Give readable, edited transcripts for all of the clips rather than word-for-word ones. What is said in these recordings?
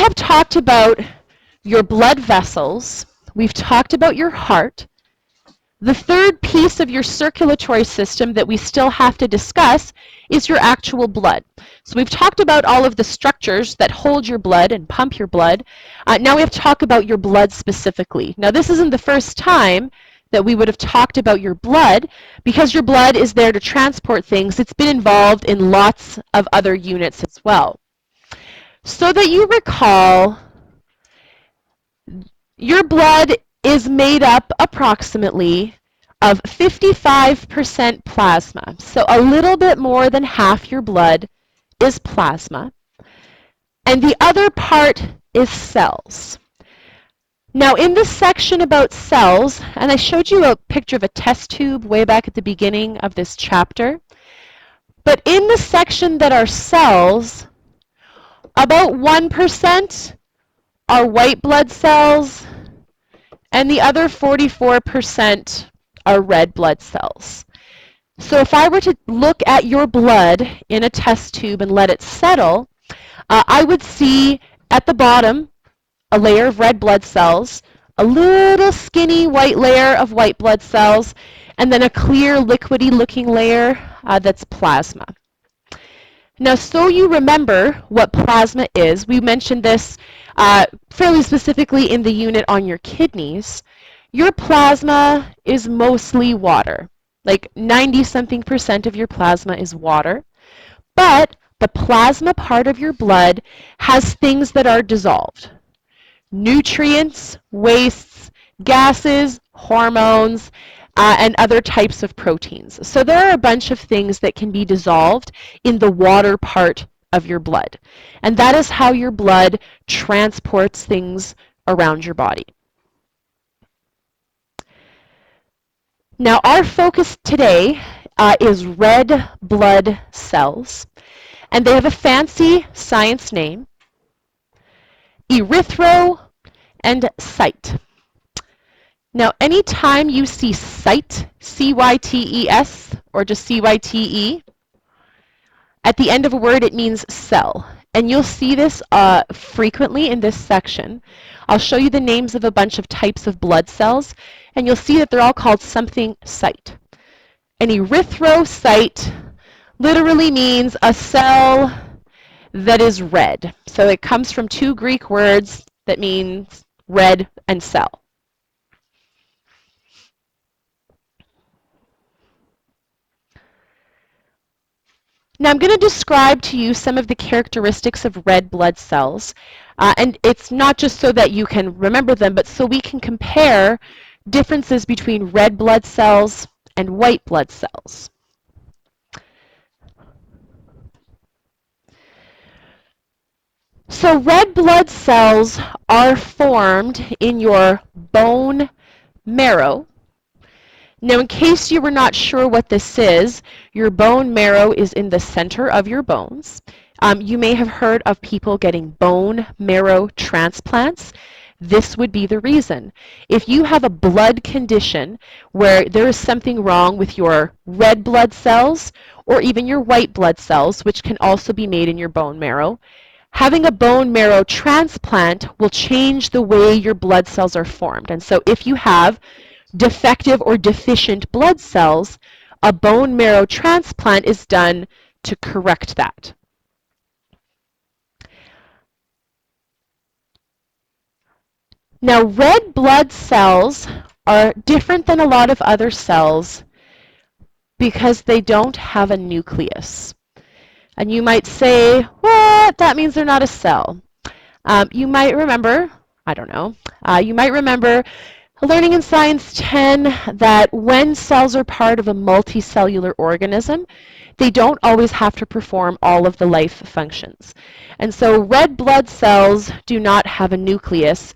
have talked about your blood vessels. We've talked about your heart. The third piece of your circulatory system that we still have to discuss is your actual blood. So we've talked about all of the structures that hold your blood and pump your blood. Now we have to talk about your blood specifically. Now this isn't the first time that we would have talked about your blood, because your blood is there to transport things. It's been involved in lots of other units as well. So that you recall, your blood is made up approximately of 55% plasma. So a little bit more than half your blood is plasma. And the other part is cells. Now in this section about cells, and I showed you a picture of a test tube way back at the beginning of this chapter, but in the section that are cells, about 1% are white blood cells, and the other 44% are red blood cells. So if I were to look at your blood in a test tube and let it settle, I would see at the bottom a layer of red blood cells, a little skinny white layer of white blood cells, and then a clear liquidy looking layer that's plasma. Now, so you remember what plasma is, we mentioned this fairly specifically in the unit on your kidneys. Your plasma is mostly water. Like 90-something% of your plasma is water. But the plasma part of your blood has things that are dissolved. Nutrients, wastes, gases, hormones, and other types of proteins. So there are a bunch of things that can be dissolved in the water part of your blood. And that is how your blood transports things around your body. Now our focus today is red blood cells. And they have a fancy science name, erythro and cyte. Now, anytime you see cyte, C-Y-T-E-S, or just C-Y-T-E, at the end of a word, it means cell. And you'll see this frequently in this section. I'll show you the names of a bunch of types of blood cells, and you'll see that they're all called something cyte. An erythrocyte literally means a cell that is red. So it comes from two Greek words that means red and cell. Now I'm going to describe to you some of the characteristics of red blood cells. And it's not just so that you can remember them, but so we can compare differences between red blood cells and white blood cells. So red blood cells are formed in your bone marrow. Now, in case you were not sure what this is, your bone marrow is in the center of your bones. You may have heard of people getting bone marrow transplants. This would be the reason. If you have a blood condition where there is something wrong with your red blood cells or even your white blood cells, which can also be made in your bone marrow, having a bone marrow transplant will change the way your blood cells are formed. And so if you have defective or deficient blood cells, a bone marrow transplant is done to correct that. Now, red blood cells are different than a lot of other cells because they don't have a nucleus. And you might say, what? That means they're not a cell. You might remember, I don't know, you might remember learning in Science 10 that when cells are part of a multicellular organism, they don't always have to perform all of the life functions. And so red blood cells do not have a nucleus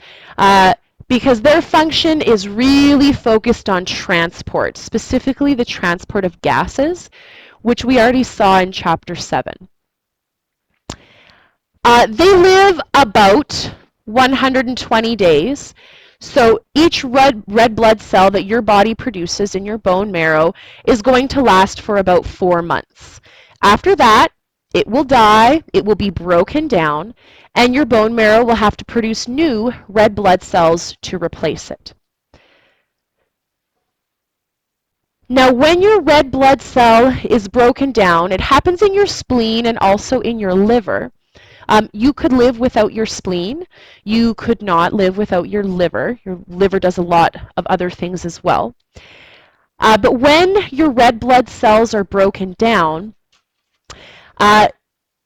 because their function is really focused on transport, specifically the transport of gases, which we already saw in Chapter 7. They live about 120 days. So each red blood cell that your body produces in your bone marrow is going to last for about 4 months. After that, It will die, it will be broken down, and your bone marrow will have to produce new red blood cells to replace it. Now, when your red blood cell is broken down, it happens in your spleen and also in your liver. You could live without your spleen. You could not live without your liver. Your liver does a lot of other things as well. But when your red blood cells are broken down,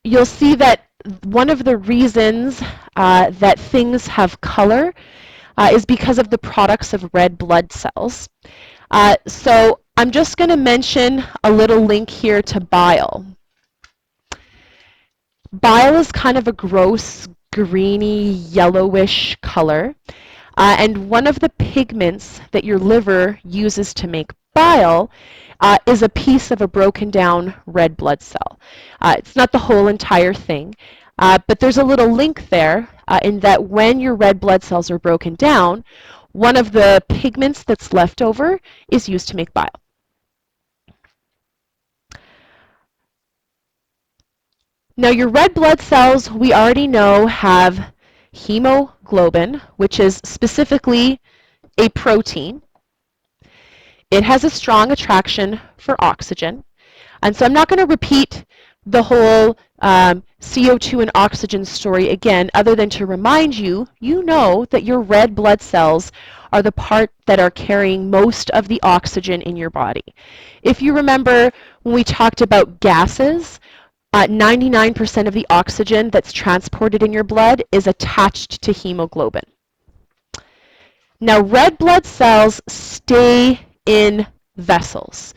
you'll see that one of the reasons that things have color is because of the products of red blood cells. So I'm just going to mention a little link here to bile. Bile is kind of a gross, greeny, yellowish color. And one of the pigments that your liver uses to make bile is a piece of a broken down red blood cell. It's not the whole entire thing, but there's a little link there in that when your red blood cells are broken down, one of the pigments that's left over is used to make bile. Now, your red blood cells, we already know, have hemoglobin, which is specifically a protein. It has a strong attraction for oxygen. And so I'm not going to repeat the whole CO2 and oxygen story again, other than to remind you, you know that your red blood cells are the part that are carrying most of the oxygen in your body. If you remember when we talked about gases, 99% of the oxygen that's transported in your blood is attached to hemoglobin. Now, red blood cells stay in vessels.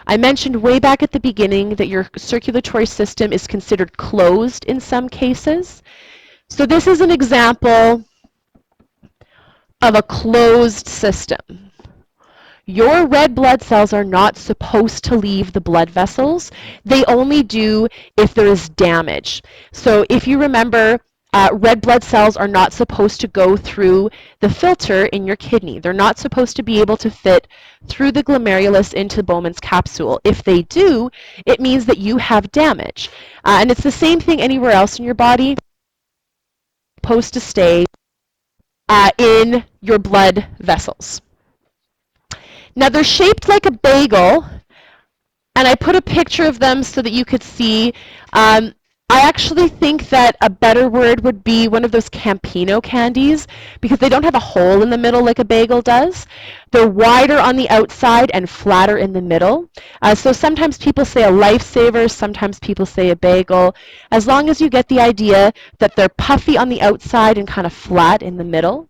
I mentioned way back at the beginning that your circulatory system is considered closed in some cases. So this is an example of a closed system. Your red blood cells are not supposed to leave the blood vessels. They only do if there is damage. So if you remember, red blood cells are not supposed to go through the filter in your kidney. They're not supposed to be able to fit through the glomerulus into Bowman's capsule. If they do, it means that you have damage. And it's the same thing anywhere else in your body. It's supposed to stay in your blood vessels. Now, they're shaped like a bagel, and I put a picture of them so that you could see. I actually think that a better word would be one of those Campino candies, because they don't have a hole in the middle like a bagel does. They're wider on the outside and flatter in the middle. So sometimes people say a lifesaver, sometimes people say a bagel. As long as you get the idea that they're puffy on the outside and kind of flat in the middle.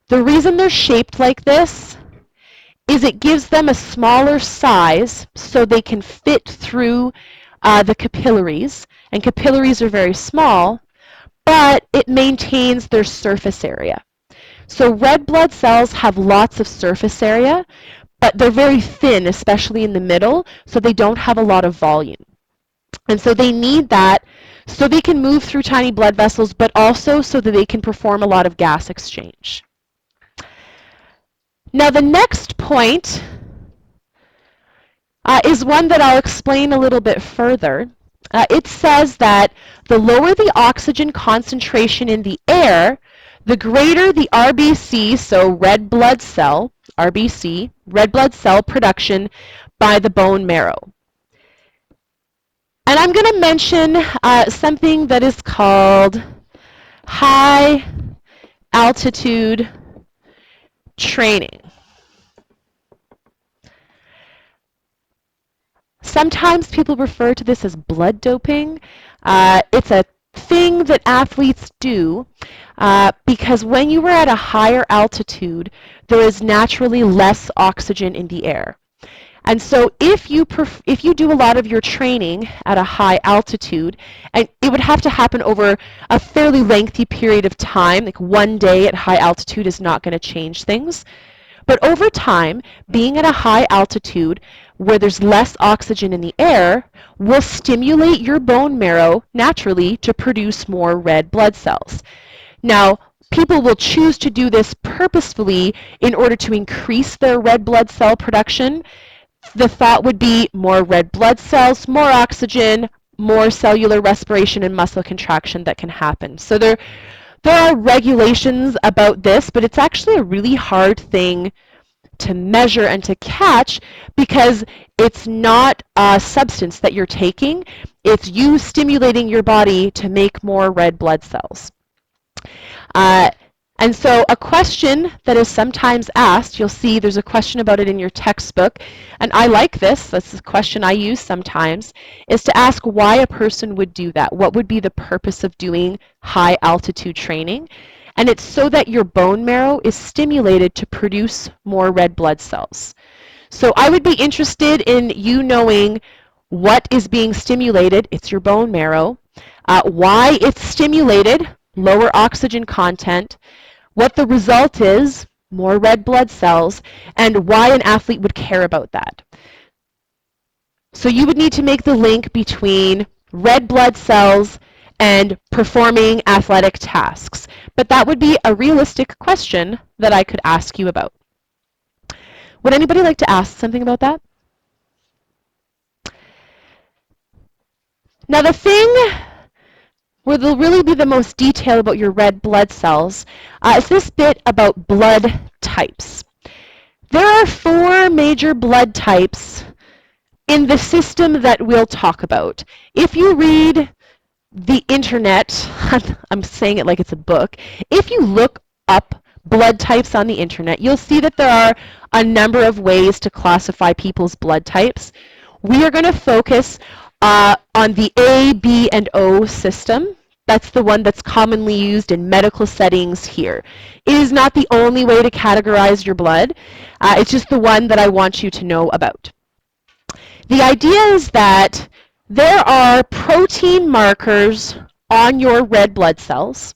The reason they're shaped like this is it gives them a smaller size so they can fit through the capillaries. And capillaries are very small, but it maintains their surface area. So red blood cells have lots of surface area, but they're very thin, especially in the middle, so they don't have a lot of volume. And so they need that so they can move through tiny blood vessels, but also so that they can perform a lot of gas exchange. Now, the next point is one that I'll explain a little bit further. It says that the lower the oxygen concentration in the air, the greater the RBC, so red blood cell, RBC, red blood cell production by the bone marrow. And I'm going to mention something that is called high altitude training. Sometimes people refer to this as blood doping. It's a thing that athletes do because when you are at a higher altitude, there is naturally less oxygen in the air. And so if you do a lot of your training at a high altitude, and it would have to happen over a fairly lengthy period of time, like one day at high altitude is not going to change things. But over time, being at a high altitude where there's less oxygen in the air will stimulate your bone marrow naturally to produce more red blood cells. Now, people will choose to do this purposefully in order to increase their red blood cell production. The thought would be more red blood cells, more oxygen, more cellular respiration and muscle contraction that can happen. So there are regulations about this, but it's actually a really hard thing to measure and to catch because it's not a substance that you're taking. It's you stimulating your body to make more red blood cells. And so a question that is sometimes asked, you'll see there's a question about it in your textbook, and I like this, that's a question I use sometimes, is to ask why a person would do that. What would be the purpose of doing high altitude training? And it's so that your bone marrow is stimulated to produce more red blood cells. So I would be interested in you knowing what is being stimulated. It's your bone marrow. Why it's stimulated, lower oxygen content, what the result is, more red blood cells, and why an athlete would care about that. So you would need to make the link between red blood cells and performing athletic tasks. But that would be a realistic question that I could ask you about. Would anybody like to ask something about that? Now the thing where there'll really be the most detail about your red blood cells is this bit about blood types. There are 4 major blood types in the system that we'll talk about. If you read the internet, I'm saying it like it's a book, if you look up blood types on the internet, you'll see that there are a number of ways to classify people's blood types. We are going to focus on the A, B, and O system. That's the one that's commonly used in medical settings here. It is not the only way to categorize your blood. It's just the one that I want you to know about. The idea is that there are protein markers on your red blood cells,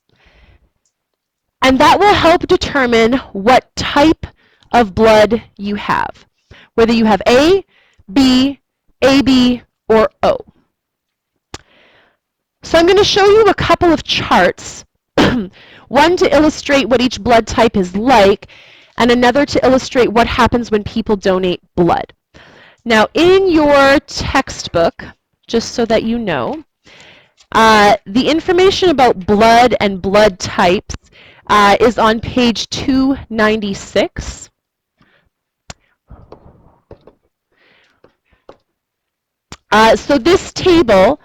and that will help determine what type of blood you have, whether you have A, B, AB, or O. So I'm going to show you a couple of charts, one to illustrate what each blood type is like, and another to illustrate what happens when people donate blood. Now in your textbook, just so that you know, the information about blood and blood types is on page 296. So this table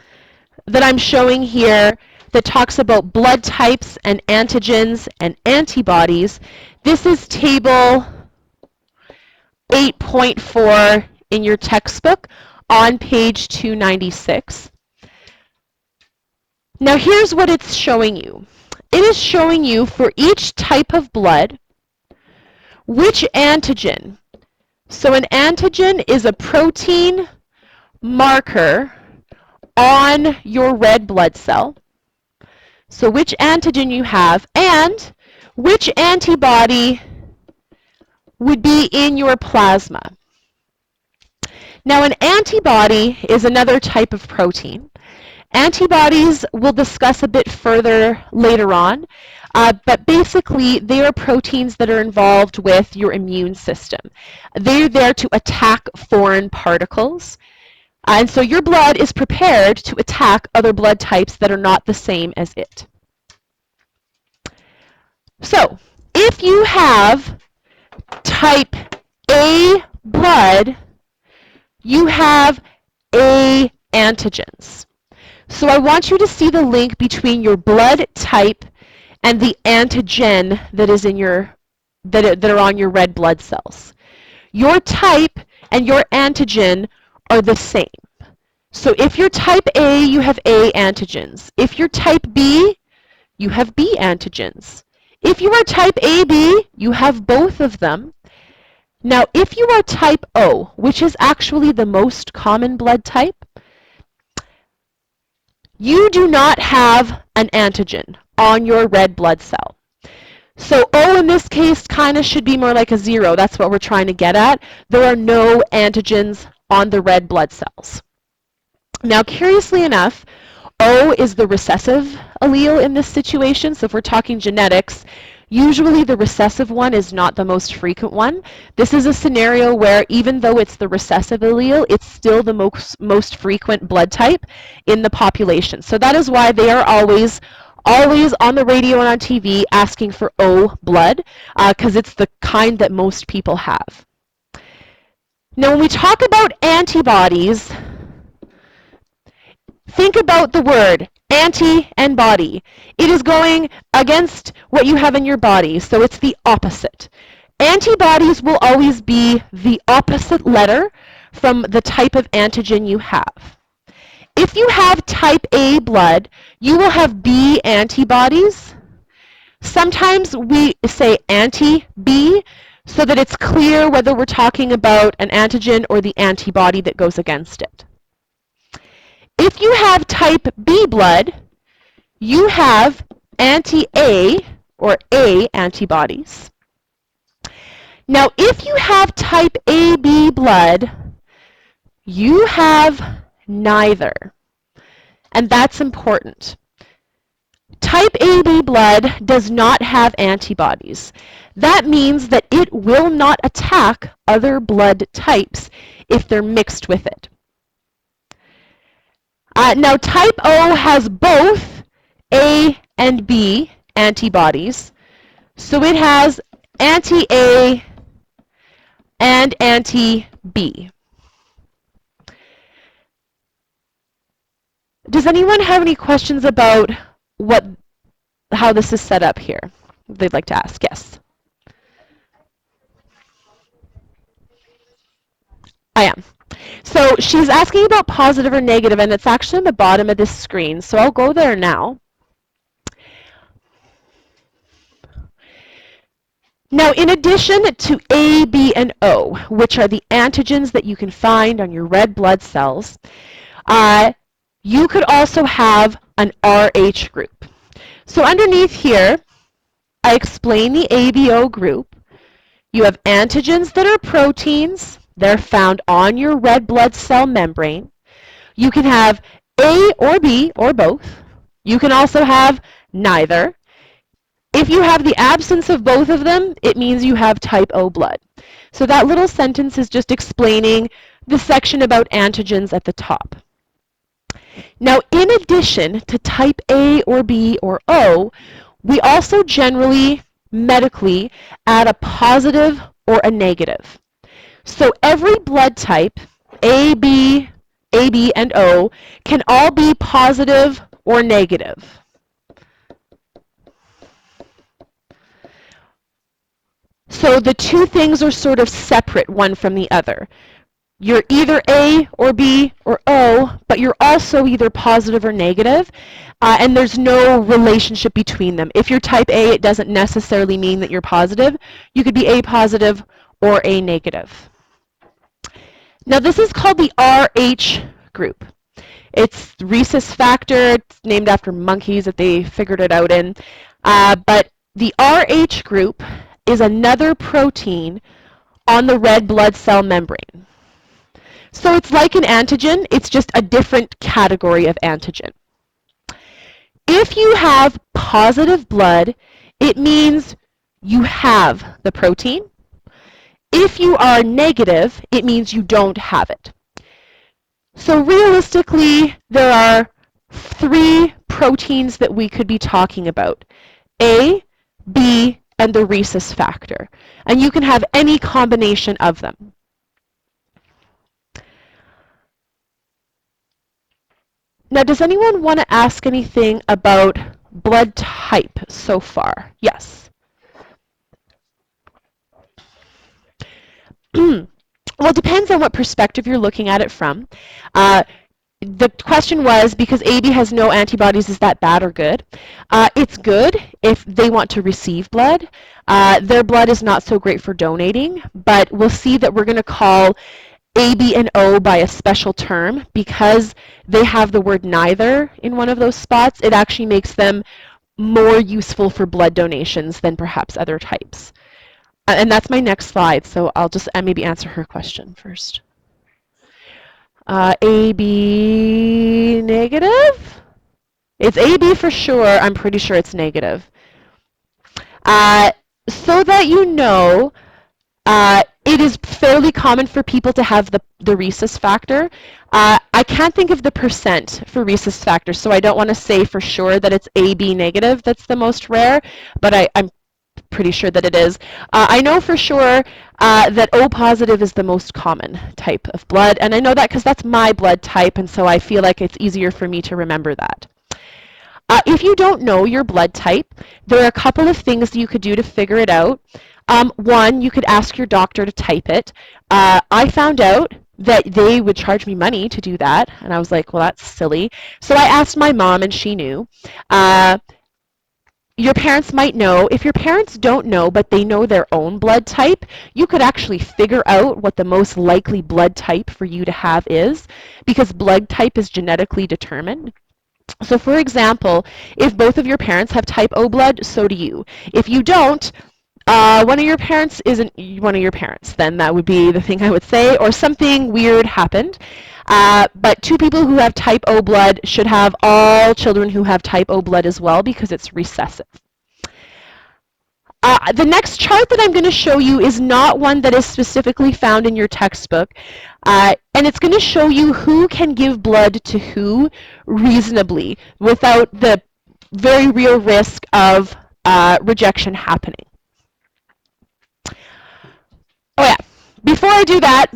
that I'm showing here that talks about blood types and antigens and antibodies, this is table 8.4 in your textbook on page 296. Now here's what it's showing you. It is showing you for each type of blood which antigen. So an antigen is a protein marker on your red blood cell. So which antigen you have and which antibody would be in your plasma. Now an antibody is another type of protein. Antibodies we'll discuss a bit further later on, but basically they are proteins that are involved with your immune system. They're there to attack foreign particles. And so your blood is prepared to attack other blood types that are not the same as it. So, if you have type A blood, you have A antigens. So I want you to see the link between your blood type and the antigen that is in your that are on your red blood cells. Your type and your antigen are the same. So if you're type A, you have A antigens. If you're type B, you have B antigens. If you are type AB, you have both of them. Now, if you are type O, which is actually the most common blood type, you do not have an antigen on your red blood cell. So O in this case kind of should be more like a 0. That's what we're trying to get at. There are no antigens on the red blood cells. Now, curiously enough, O is the recessive allele in this situation. So if we're talking genetics, Usually the recessive one is not the most frequent one. This is a scenario where even though it's the recessive allele, it's still the most frequent blood type in the population. So that is why they are always on the radio and on TV asking for O blood, because it's the kind that most people have. Now when we talk about antibodies, think about the word anti and body. It is going against what you have in your body, so it's the opposite. Antibodies will always be the opposite letter from the type of antigen you have. If you have type A blood, you will have B antibodies. Sometimes we say anti-B so that it's clear whether we're talking about an antigen or the antibody that goes against it. If you have type B blood, you have anti-A or A antibodies. Now, if you have type AB blood, you have neither. And that's important. Type AB blood does not have antibodies. That means that it will not attack other blood types if they're mixed with it. Now, type O has both A and B antibodies, so it has anti-A and anti-B. Does anyone have any questions about how this is set up here? They'd like to ask. Yes. I am. So she's asking about positive or negative, and it's actually on the bottom of this screen. So I'll go there now. Now, in addition to A, B, and O, which are the antigens that you can find on your red blood cells, you could also have an RH group. So underneath here, I explain the ABO group. You have antigens that are proteins. They're found on your red blood cell membrane. You can have A or B or both. You can also have neither. If you have the absence of both of them, it means you have type O blood. So that little sentence is just explaining the section about antigens at the top. Now, in addition to type A or B or O, we also generally, medically, add a positive or a negative. So every blood type, AB, and O, can all be positive or negative. So the two things are sort of separate one from the other. You're either A or B or O, but you're also either positive or negative, and there's no relationship between them. If you're type A, it doesn't necessarily mean that you're positive. You could be A positive or A negative. Now this is called the RH group. It's rhesus factor. It's named after monkeys that they figured it out in. But the RH group is another protein on the red blood cell membrane. So it's like an antigen, it's just a different category of antigen. If you have positive blood, it means you have the protein. If you are negative, it means you don't have it. So realistically, there are three proteins that we could be talking about: A, B, and the rhesus factor. And you can have any combination of them. Now, does anyone want to ask anything about blood type so far? Yes. Well, it depends on what perspective you're looking at it from. The question was, because AB has no antibodies, is that bad or good? It's good if they want to receive blood. Their blood is not so great for donating, but we'll see that we're going to call A, B, and O by a special term because they have the word neither in one of those spots. It actually makes them more useful for blood donations than perhaps other types. And that's my next slide, so I'll just maybe answer her question first. AB negative? It's AB for sure. I'm pretty sure it's negative. So that you know, it is fairly common for people to have the rhesus factor. I can't think of the percent for rhesus factor, so I don't want to say for sure that it's AB negative that's the most rare, but I'm pretty sure that it is. I know for sure that O positive is the most common type of blood, and I know that because that's my blood type, and so I feel like it's easier for me to remember that. If you don't know your blood type, there are a couple of things you could do to figure it out. One, you could ask your doctor to type it. I found out that they would charge me money to do that, and I was like, well, that's silly. So I asked my mom, and she knew. Your parents might know. If your parents don't know, but they know their own blood type, you could actually figure out what the most likely blood type for you to have is, because blood type is genetically determined. So for example, if both of your parents have type O blood, so do you. If you don't, one of your parents isn't one of your parents, then that would be the thing I would say, or something weird happened. But two people who have type O blood should have all children who have type O blood as well, because it's recessive. The next chart that I'm going to show you is not one that is specifically found in your textbook, and it's going to show you who can give blood to who reasonably without the very real risk of rejection happening. Oh yeah, before I do that,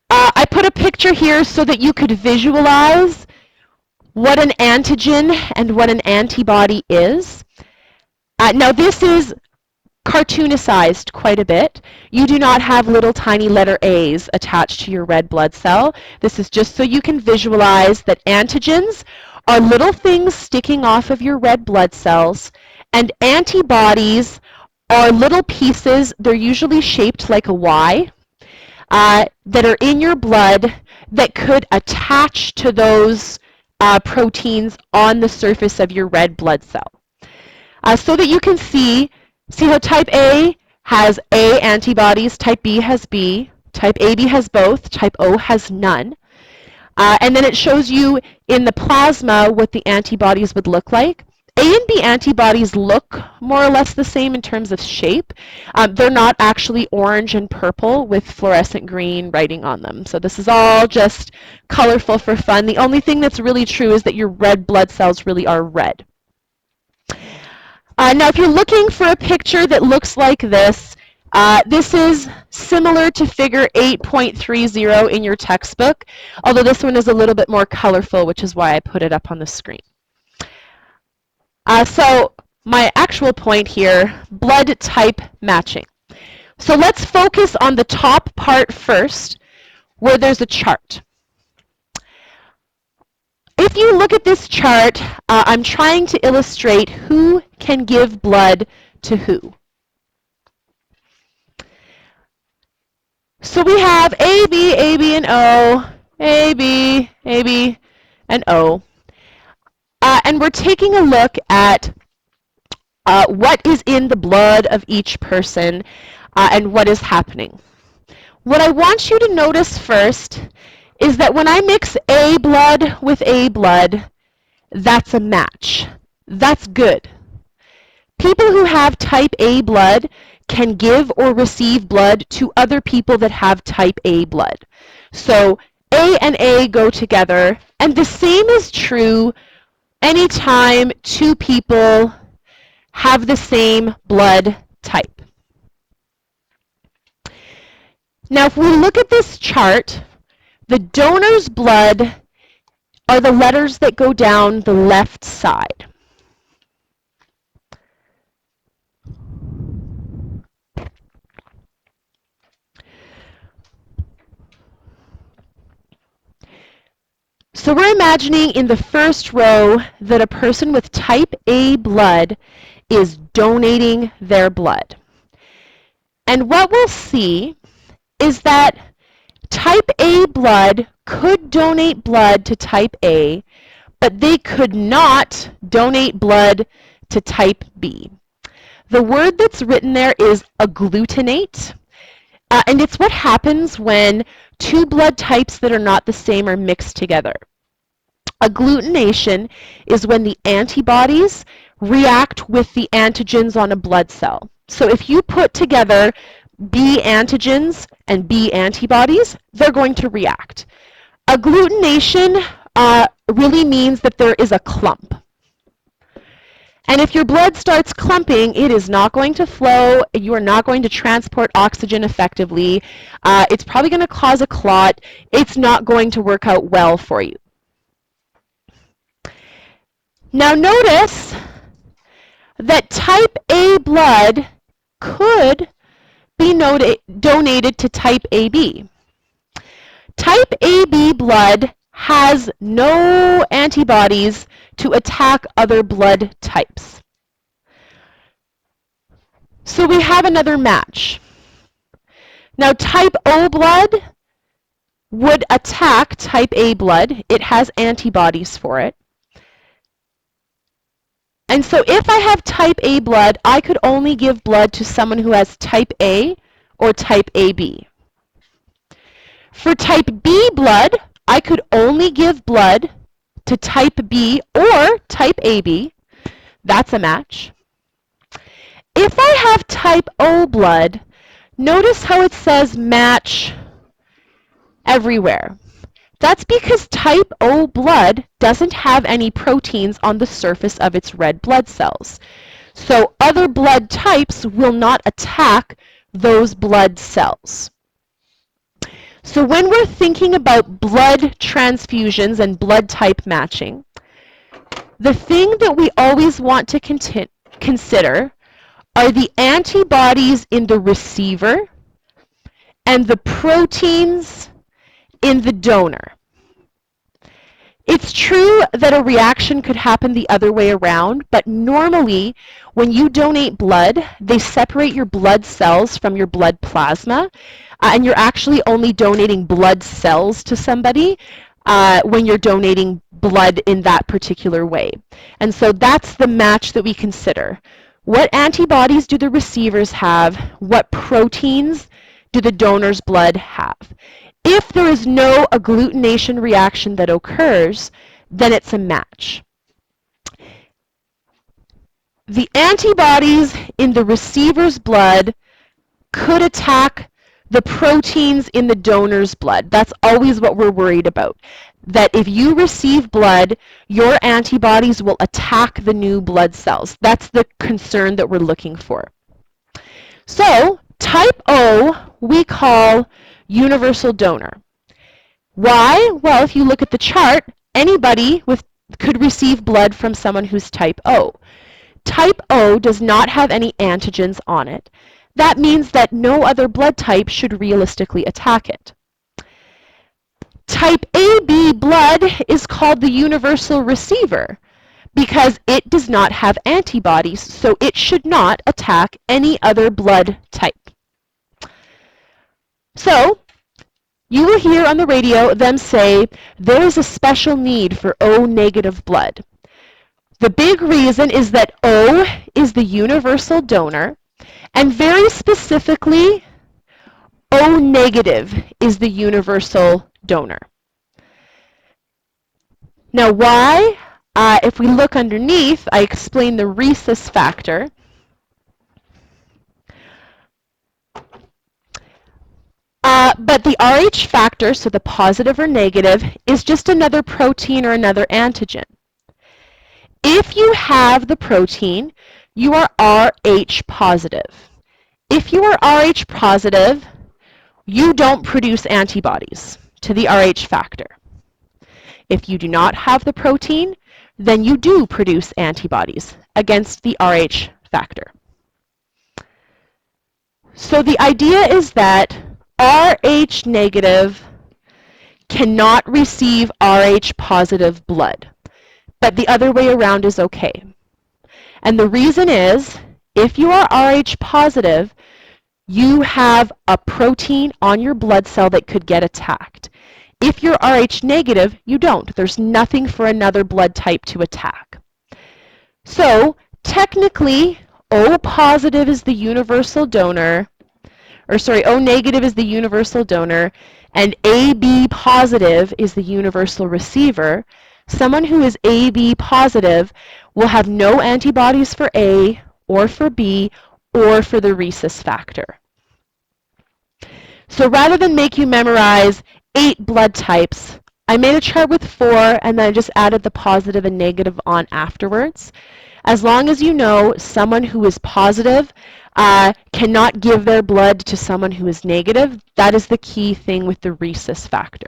I put a picture here so that you could visualize what an antigen and what an antibody is. Now this is cartoonicized quite a bit. You do not have little tiny letter A's attached to your red blood cell. This is just so you can visualize that antigens are little things sticking off of your red blood cells, and antibodies are little pieces, they're usually shaped like a Y, that are in your blood that could attach to those proteins on the surface of your red blood cell. So that you can see how type A has A antibodies, type B has B, type AB has both, type O has none. And then it shows you in the plasma what the antibodies would look like. A and B antibodies look more or less the same in terms of shape. They're not actually orange and purple with fluorescent green writing on them. So this is all just colorful for fun. The only thing that's really true is that your red blood cells really are red. Now, if you're looking for a picture that looks like this, this is similar to figure 8.30 in your textbook, although this one is a little bit more colorful, which is why I put it up on the screen. So my actual point here, blood type matching. So let's focus on the top part first, where there's a chart. If you look at this chart, I'm trying to illustrate who can give blood to who. So we have AB, AB, and O, AB, AB, and O. And we're taking a look at what is in the blood of each person and what is happening. What I want you to notice first is that when I mix A blood with A blood, that's a match. That's good. People who have type A blood can give or receive blood to other people that have type A blood. So A and A go together, and the same is true anytime two people have the same blood type. Now, if we look at this chart, the donor's blood are the letters that go down the left side. So we're imagining in the first row that a person with type A blood is donating their blood. And what we'll see is that type A blood could donate blood to type A, but they could not donate blood to type B. The word that's written there is agglutinate, and it's what happens when two blood types that are not the same are mixed together. Agglutination is when the antibodies react with the antigens on a blood cell. So if you put together B antigens and B antibodies, they're going to react. Agglutination really means that there is a clump. And if your blood starts clumping, it is not going to flow. You are not going to transport oxygen effectively. It's probably going to cause a clot. It's not going to work out well for you. Now notice that type A blood could be donated to type AB. Type AB blood has no antibodies to attack other blood types. So we have another match. Now type O blood would attack type A blood. It has antibodies for it. And so if I have type A blood, I could only give blood to someone who has type A or type AB. For type B blood, I could only give blood to type B or type AB. That's a match. If I have type O blood, notice how it says match everywhere. That's because type O blood doesn't have any proteins on the surface of its red blood cells. So other blood types will not attack those blood cells. So when we're thinking about blood transfusions and blood type matching, the thing that we always want to consider are the antibodies in the receiver and the proteins in the donor. It's true that a reaction could happen the other way around, but normally when you donate blood, they separate your blood cells from your blood plasma, and you're actually only donating blood cells to somebody when you're donating blood in that particular way. And so that's the match that we consider. What antibodies do the receivers have? What proteins do the donor's blood have? If there is no agglutination reaction that occurs, then it's a match. The antibodies in the receiver's blood could attack the proteins in the donor's blood. That's always what we're worried about. That if you receive blood, your antibodies will attack the new blood cells. That's the concern that we're looking for. So, type O we call universal donor. Why? Well, if you look at the chart, anybody could receive blood from someone who's type O. Type O does not have any antigens on it. That means that no other blood type should realistically attack it. Type AB blood is called the universal receiver because it does not have antibodies, so it should not attack any other blood type. So, you will hear on the radio them say, there is a special need for O-negative blood. The big reason is that O is the universal donor, and very specifically, O-negative is the universal donor. Now why? If we look underneath, I explain the rhesus factor. But the Rh factor, so the positive or negative, is just another protein or another antigen. If you have the protein, you are Rh positive. If you are Rh positive, you don't produce antibodies to the Rh factor. If you do not have the protein, then you do produce antibodies against the Rh factor. So the idea is that Rh negative cannot receive Rh positive blood, but the other way around is okay. And the reason is, if you are Rh positive, you have a protein on your blood cell that could get attacked. If you're Rh negative, you don't. There's nothing for another blood type to attack. So technically, O positive is the universal donor, or sorry, O negative is the universal donor, and AB positive is the universal receiver. Someone who is AB positive will have no antibodies for A or for B or for the rhesus factor. So rather than make you memorize 8 blood types, I made a chart with 4 and then I just added the positive and negative on afterwards. As long as you know someone who is positive cannot give their blood to someone who is negative, that is the key thing with the rhesus factor.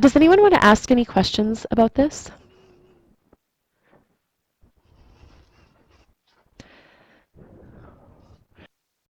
Does anyone want to ask any questions about this?